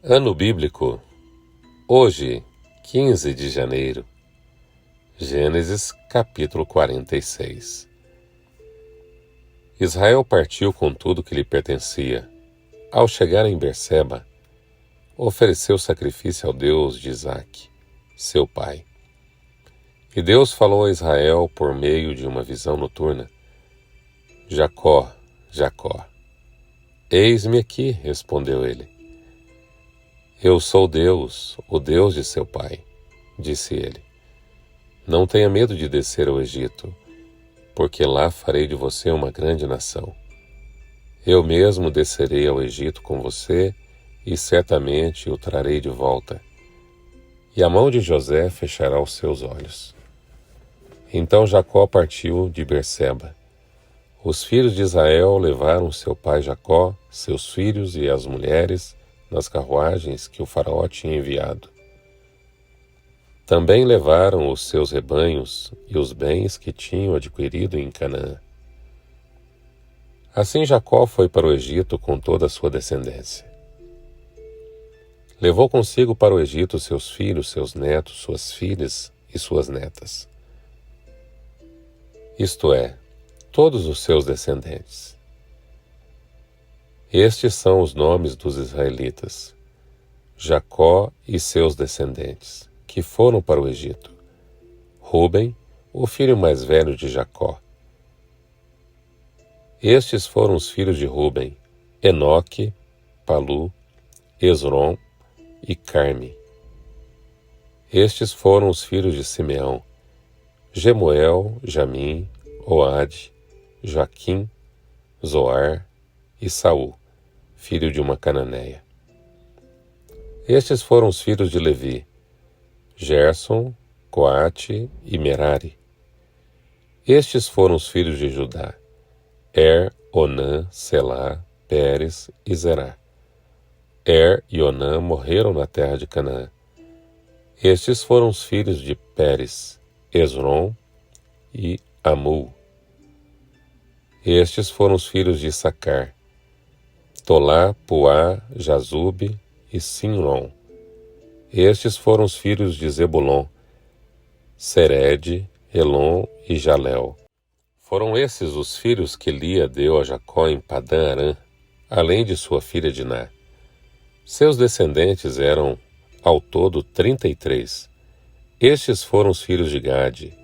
Ano bíblico, hoje, 15 de janeiro, Gênesis capítulo 46. Israel partiu com tudo que lhe pertencia. Ao chegar em Berseba, ofereceu sacrifício ao Deus de Isaque, seu pai. E Deus falou a Israel por meio de uma visão noturna: Jacó, Jacó. Eis-me aqui, respondeu ele. Eu sou Deus, o Deus de seu pai, disse ele. Não tenha medo de descer ao Egito, porque lá farei de você uma grande nação. Eu mesmo descerei ao Egito com você e certamente o trarei de volta. E a mão de José fechará os seus olhos. Então Jacó partiu de Berseba. Os filhos de Israel levaram seu pai Jacó, seus filhos e as mulheres nas carruagens que o faraó tinha enviado. Também levaram os seus rebanhos e os bens que tinham adquirido em Canaã. Assim Jacó foi para o Egito com toda a sua descendência. Levou consigo para o Egito seus filhos, seus netos, suas filhas e suas netas. Isto é, todos os seus descendentes. Estes são os nomes dos israelitas: Jacó e seus descendentes, que foram para o Egito. Ruben, o filho mais velho de Jacó. Estes foram os filhos de Ruben: Enoque, Palu, Esrom e Carme. Estes foram os filhos de Simeão: Gemuel, Jamim, Oade, Joaquim, Zoar e Saul, filho de uma cananeia. Estes foram os filhos de Levi: Gerson, Coate e Merari. Estes foram os filhos de Judá: Onã, Selá, Pérez e Zerá. E Onã morreram na terra de Canaã. Estes foram os filhos de Pérez: Esrom e Amul. Estes foram os filhos de Issacar: Tolá, Puá, Jazube e Simron. Estes foram os filhos de Zebulon: Sered, Elon e Jalel. Foram esses os filhos que Lia deu a Jacó em Padã Arã, além de sua filha Diná. Seus descendentes eram, ao todo, 33. Estes foram os filhos de Gade: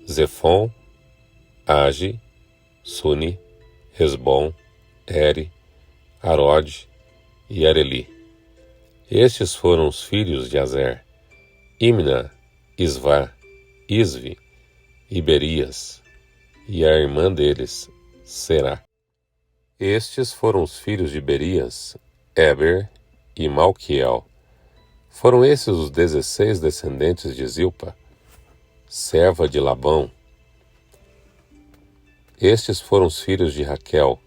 Zefon, Age, Suni, Esbom, Eri, Arode e Areli. Estes foram os filhos de Azer: Imna, Isvá, Isvi e Berias, e a irmã deles, Será. Estes foram os filhos de Berias: Eber e Malquiel. Foram esses os 16 descendentes de Zilpa, serva de Labão. Estes foram os filhos de Raquel,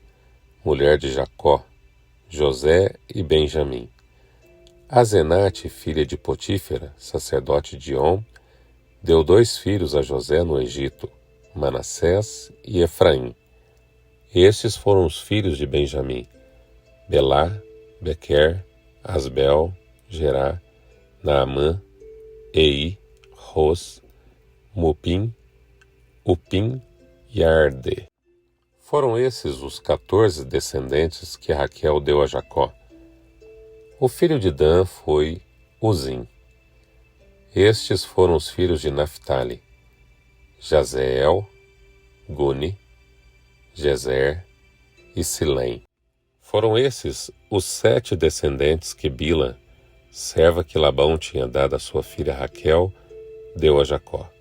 mulher de Jacó, José e Benjamim. Azenate, filha de Potífera, sacerdote de On, deu 2 filhos a José no Egito, Manassés e Efraim. Estes foram os filhos de Benjamim: Belá, Bequer, Asbel, Gerá, Naamã, Ei, Ros, Mupim, Upim e Arde. Foram esses os 14 descendentes que Raquel deu a Jacó. O filho de Dan foi Uzim. Estes foram os filhos de Naphtali: Jazeel, Guni, Jezer e Silém. Foram esses os 7 descendentes que Bila, serva que Labão tinha dado a sua filha Raquel, deu a Jacó.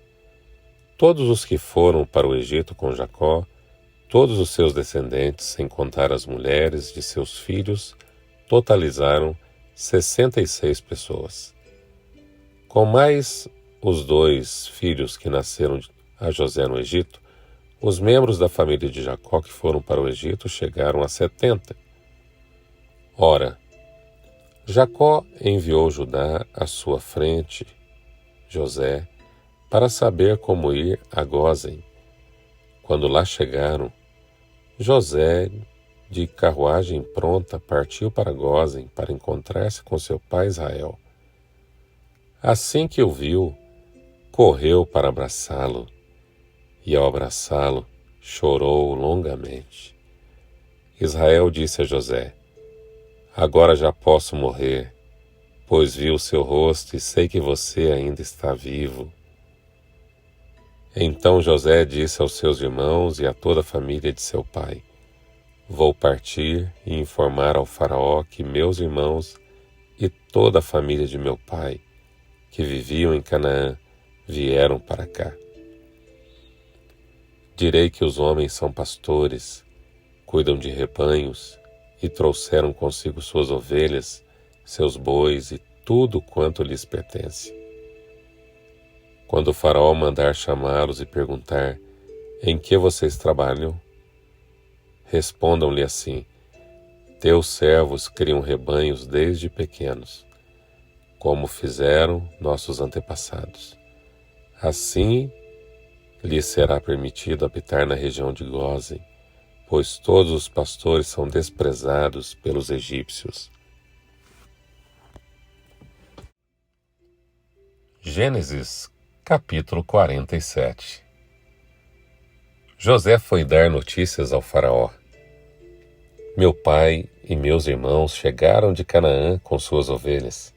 Todos os que foram para o Egito com Jacó, todos os seus descendentes, sem contar as mulheres de seus filhos, totalizaram 66 pessoas. Com mais os 2 filhos que nasceram a José no Egito, os membros da família de Jacó que foram para o Egito chegaram a 70. Ora, Jacó enviou Judá à sua frente, José, para saber como ir a Gósen. Quando lá chegaram, José de carruagem pronta, partiu para Gósen para encontrar-se com seu pai Israel. Assim que o viu, correu para abraçá-lo, e ao abraçá-lo, chorou longamente. Israel disse a José: Agora já posso morrer, pois vi o seu rosto e sei que você ainda está vivo. Então José disse aos seus irmãos e a toda a família de seu pai: Vou partir e informar ao faraó que meus irmãos e toda a família de meu pai, que viviam em Canaã, vieram para cá. Direi que os homens são pastores, cuidam de rebanhos e trouxeram consigo suas ovelhas, seus bois e tudo quanto lhes pertence. Quando o faraó mandar chamá-los e perguntar: Em que vocês trabalham? Respondam-lhe assim: Teus servos criam rebanhos desde pequenos, como fizeram nossos antepassados. Assim lhes será permitido habitar na região de Gósen, pois todos os pastores são desprezados pelos egípcios. Gênesis capítulo 47. José foi dar notícias ao faraó. Meu pai e meus irmãos chegaram de Canaã com suas ovelhas,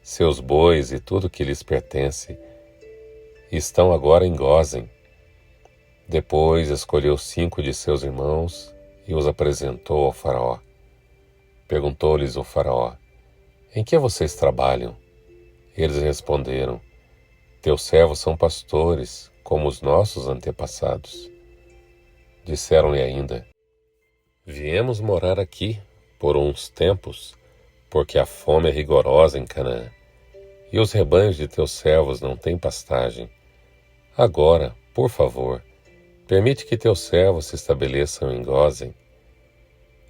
seus bois e tudo que lhes pertence, e estão agora em Gósen. Depois escolheu 5 de seus irmãos e os apresentou ao faraó. Perguntou-lhes o faraó: Em que vocês trabalham? Eles responderam: Teus servos são pastores, como os nossos antepassados. Disseram-lhe ainda: Viemos morar aqui por uns tempos, porque a fome é rigorosa em Canaã, e os rebanhos de teus servos não têm pastagem. Agora, por favor, permite que teus servos se estabeleçam em Gósen.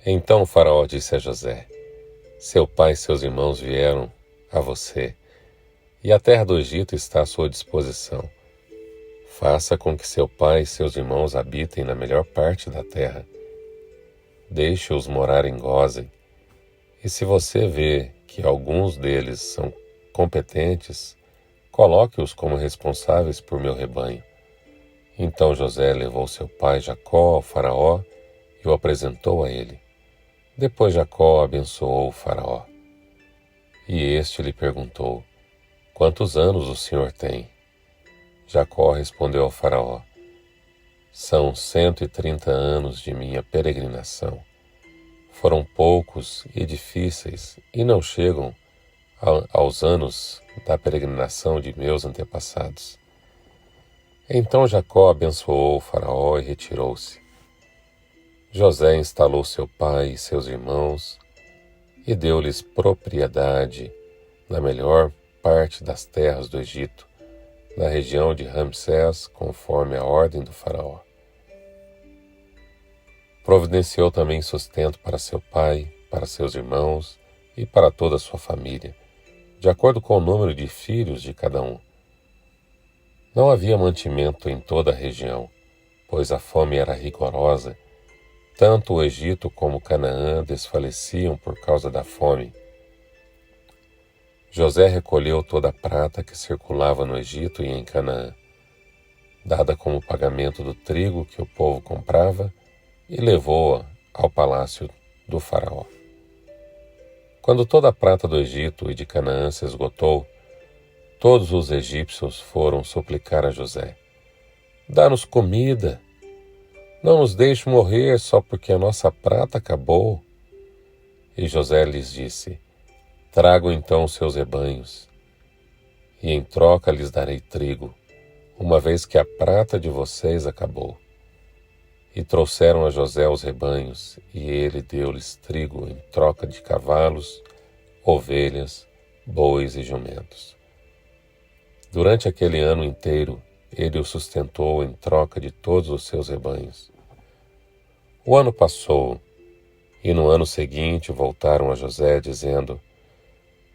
Então o faraó disse a José: Seu pai e seus irmãos vieram a você, e a terra do Egito está à sua disposição. Faça com que seu pai e seus irmãos habitem na melhor parte da terra. Deixe-os morar em Gósen, e se você vê que alguns deles são competentes, coloque-os como responsáveis por meu rebanho. Então José levou seu pai Jacó ao faraó e o apresentou a ele. Depois Jacó abençoou o faraó. E este lhe perguntou: Quantos anos o senhor tem? Jacó respondeu ao faraó: São 130 anos de minha peregrinação. Foram poucos e difíceis e não chegam aos anos da peregrinação de meus antepassados. Então Jacó abençoou o faraó e retirou-se. José instalou seu pai e seus irmãos e deu-lhes propriedade na melhor parte das terras do Egito, na região de Ramsés, conforme a ordem do faraó. Providenciou também sustento para seu pai, para seus irmãos e para toda a sua família, de acordo com o número de filhos de cada um. Não havia mantimento em toda a região, pois a fome era rigorosa. Tanto o Egito como Canaã desfaleciam por causa da fome. José recolheu toda a prata que circulava no Egito e em Canaã, dada como pagamento do trigo que o povo comprava, e levou-a ao palácio do faraó. Quando toda a prata do Egito e de Canaã se esgotou, todos os egípcios foram suplicar a José: Dá-nos comida, não nos deixe morrer só porque a nossa prata acabou. E José lhes disse: Tragam então os seus rebanhos, e em troca lhes darei trigo, uma vez que a prata de vocês acabou. E trouxeram a José os rebanhos, e ele deu-lhes trigo em troca de cavalos, ovelhas, bois e jumentos. Durante aquele ano inteiro, ele o sustentou em troca de todos os seus rebanhos. O ano passou, e no ano seguinte voltaram a José, dizendo: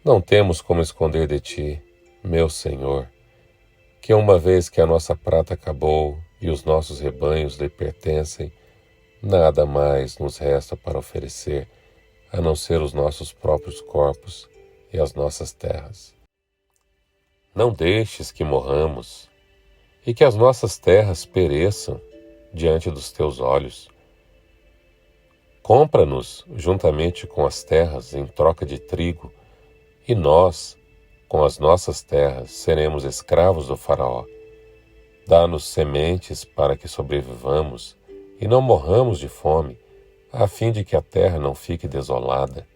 Não temos como esconder de ti, meu senhor, que uma vez que a nossa prata acabou e os nossos rebanhos lhe pertencem, nada mais nos resta para oferecer, a não ser os nossos próprios corpos e as nossas terras. Não deixes que morramos e que as nossas terras pereçam diante dos teus olhos. Compra-nos juntamente com as terras em troca de trigo, e nós, com as nossas terras, seremos escravos do Faraó. Dá-nos sementes para que sobrevivamos e não morramos de fome, a fim de que a terra não fique desolada.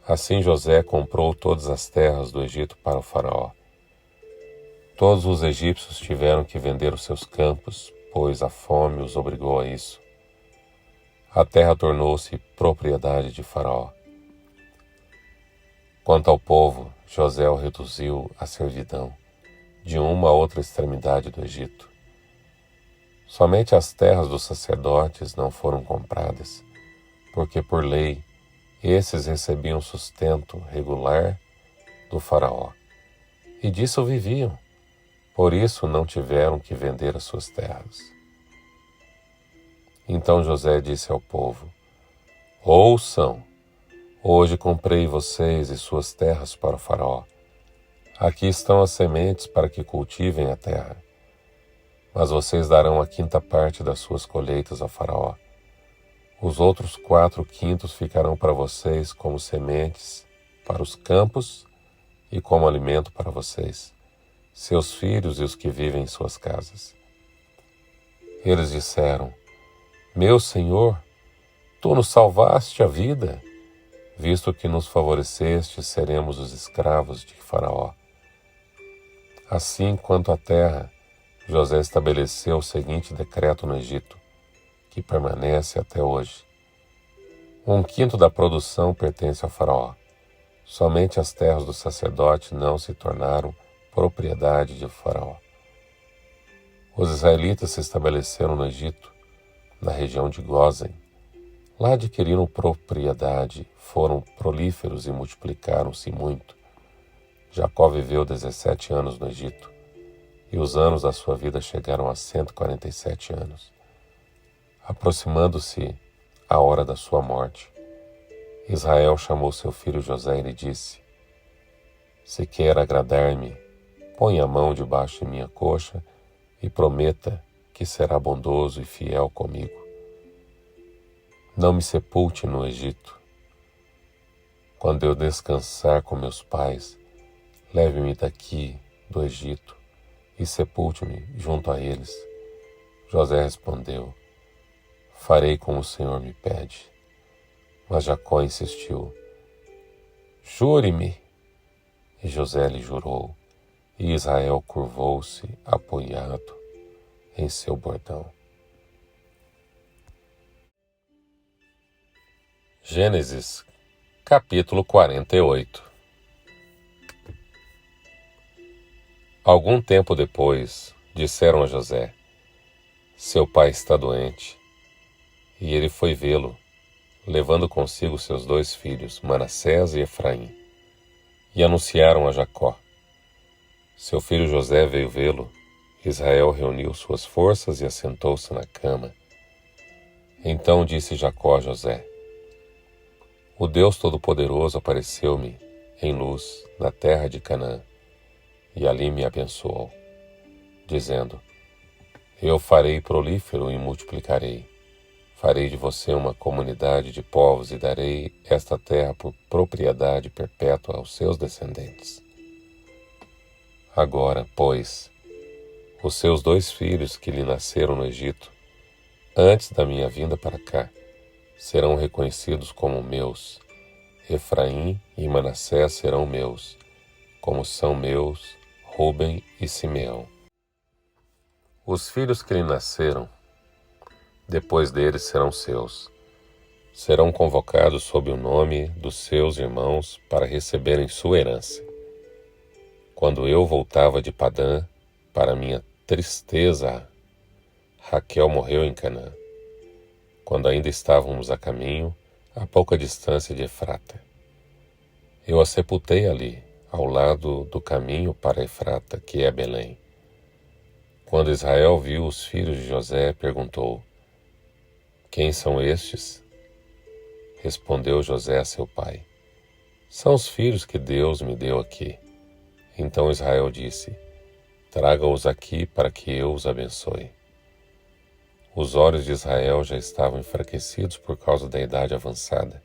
Assim José comprou todas as terras do Egito para o Faraó. Todos os egípcios tiveram que vender os seus campos, pois a fome os obrigou a isso. A terra tornou-se propriedade de Faraó. Quanto ao povo, José o reduziu à servidão, de uma a outra extremidade do Egito. Somente as terras dos sacerdotes não foram compradas, porque por lei esses recebiam sustento regular do Faraó, e disso viviam. Por isso não tiveram que vender as suas terras. Então José disse ao povo: Ouçam, hoje comprei vocês e suas terras para o Faraó. Aqui estão as sementes para que cultivem a terra. Mas vocês darão a quinta parte das suas colheitas ao Faraó. Os outros 4/5 ficarão para vocês como sementes para os campos e como alimento para vocês, seus filhos e os que vivem em suas casas. Eles disseram: Meu Senhor, tu nos salvaste a vida. Visto que nos favoreceste, seremos os escravos de Faraó. Assim, quanto à terra, José estabeleceu o seguinte decreto no Egito, que permanece até hoje. 1/5 da produção pertence ao Faraó. Somente as terras do sacerdote não se tornaram propriedade de Faraó. Os israelitas se estabeleceram no Egito, na região de Gósen. Lá adquiriram propriedade, foram prolíferos e multiplicaram-se muito. Jacó viveu 17 anos no Egito, e os anos da sua vida chegaram a 147 anos. Aproximando-se a hora da sua morte, Israel chamou seu filho José e lhe disse: Se quer agradar-me, põe a mão debaixo de minha coxa e prometa que será bondoso e fiel comigo. Não me sepulte no Egito. Quando eu descansar com meus pais, leve-me daqui do Egito e sepulte-me junto a eles. José respondeu: Farei como o Senhor me pede. Mas Jacó insistiu: Jure-me. E José lhe jurou, e Israel curvou-se apoiado em seu bordão. Gênesis, capítulo 48. Algum tempo depois, disseram a José: Seu pai está doente. E ele foi vê-lo, levando consigo seus 2 filhos, Manassés e Efraim. E anunciaram a Jacó. Seu filho José veio vê-lo. Israel reuniu suas forças e assentou-se na cama. Então disse Jacó a José: O Deus Todo-Poderoso apareceu-me em luz na terra de Canaã, e ali me abençoou, dizendo: Eu farei prolífero e multiplicarei. Farei de você uma comunidade de povos e darei esta terra por propriedade perpétua aos seus descendentes. Agora, pois, os seus 2 filhos que lhe nasceram no Egito, antes da minha vinda para cá, serão reconhecidos como meus. Efraim e Manassés serão meus, como são meus Rúben e Simeão. Os filhos que lhe nasceram, depois deles serão seus. Serão convocados sob o nome dos seus irmãos para receberem sua herança. Quando eu voltava de Padã, para minha tristeza, Raquel morreu em Canaã. Quando ainda estávamos a caminho, a pouca distância de Efrata. Eu a sepultei ali, ao lado do caminho para Efrata, que é Belém. Quando Israel viu os filhos de José, perguntou: Quem são estes? Respondeu José a seu pai: São os filhos que Deus me deu aqui. Então Israel disse: Traga-os aqui para que eu os abençoe. Os olhos de Israel já estavam enfraquecidos por causa da idade avançada,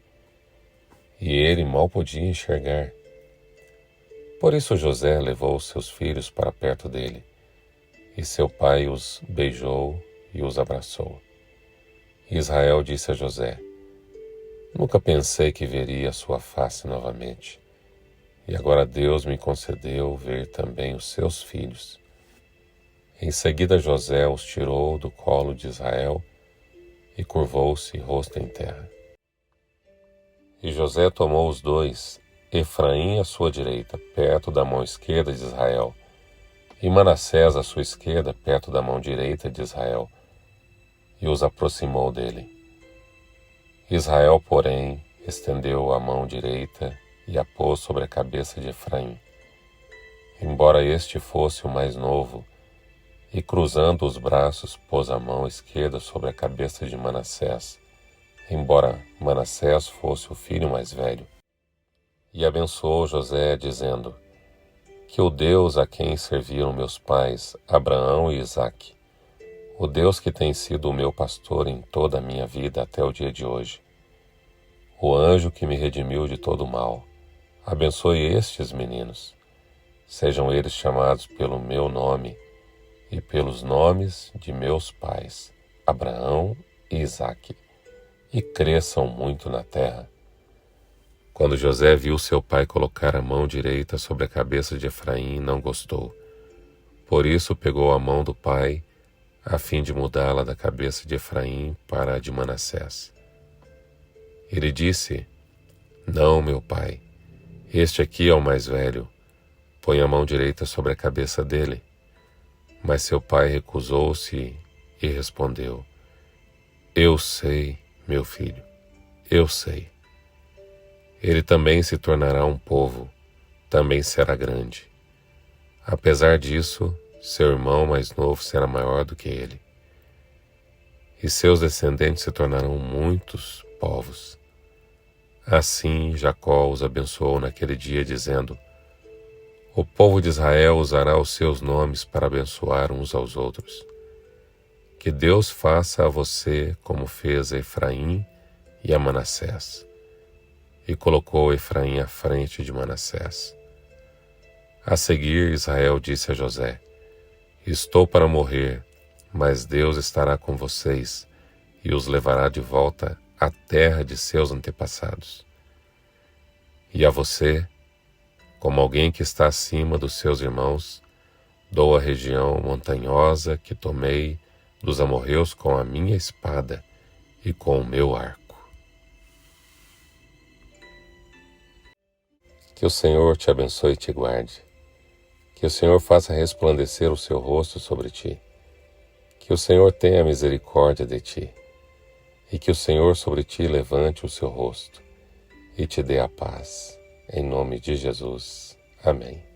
e ele mal podia enxergar. Por isso José levou os seus filhos para perto dele, e seu pai os beijou e os abraçou. E Israel disse a José: Nunca pensei que veria a sua face novamente, e agora Deus me concedeu ver também os seus filhos. Em seguida José os tirou do colo de Israel e curvou-se rosto em terra. E José tomou os dois, Efraim à sua direita, perto da mão esquerda de Israel, e Manassés à sua esquerda, perto da mão direita de Israel, e os aproximou dele. Israel, porém, estendeu a mão direita e a pôs sobre a cabeça de Efraim, embora este fosse o mais novo, e cruzando os braços pôs a mão esquerda sobre a cabeça de Manassés, embora Manassés fosse o filho mais velho. E abençoou José, dizendo: Que o Deus a quem serviram meus pais, Abraão e Isaque, o Deus que tem sido o meu pastor em toda a minha vida até o dia de hoje, o anjo que me redimiu de todo o mal, abençoe estes meninos. Sejam eles chamados pelo meu nome e pelos nomes de meus pais, Abraão e Isaque, e cresçam muito na terra. Quando José viu seu pai colocar a mão direita sobre a cabeça de Efraim, não gostou. Por isso pegou a mão do pai, a fim de mudá-la da cabeça de Efraim para a de Manassés. Ele disse: Não, meu pai, este aqui é o mais velho. Põe a mão direita sobre a cabeça dele. Mas seu pai recusou-se e respondeu: Eu sei, meu filho, eu sei. Ele também se tornará um povo, também será grande. Apesar disso, seu irmão mais novo será maior do que ele. E seus descendentes se tornarão muitos povos. Assim Jacó os abençoou naquele dia, dizendo: O povo de Israel usará os seus nomes para abençoar uns aos outros. Que Deus faça a você como fez a Efraim e a Manassés. E colocou Efraim à frente de Manassés. A seguir, Israel disse a José: Estou para morrer, mas Deus estará com vocês e os levará de volta à terra de seus antepassados. E a você, como alguém que está acima dos seus irmãos, dou a região montanhosa que tomei dos amorreus com a minha espada e com o meu arco. Que o Senhor te abençoe e te guarde. Que o Senhor faça resplandecer o seu rosto sobre ti. Que o Senhor tenha misericórdia de ti. E que o Senhor sobre ti levante o seu rosto e te dê a paz. Em nome de Jesus. Amém.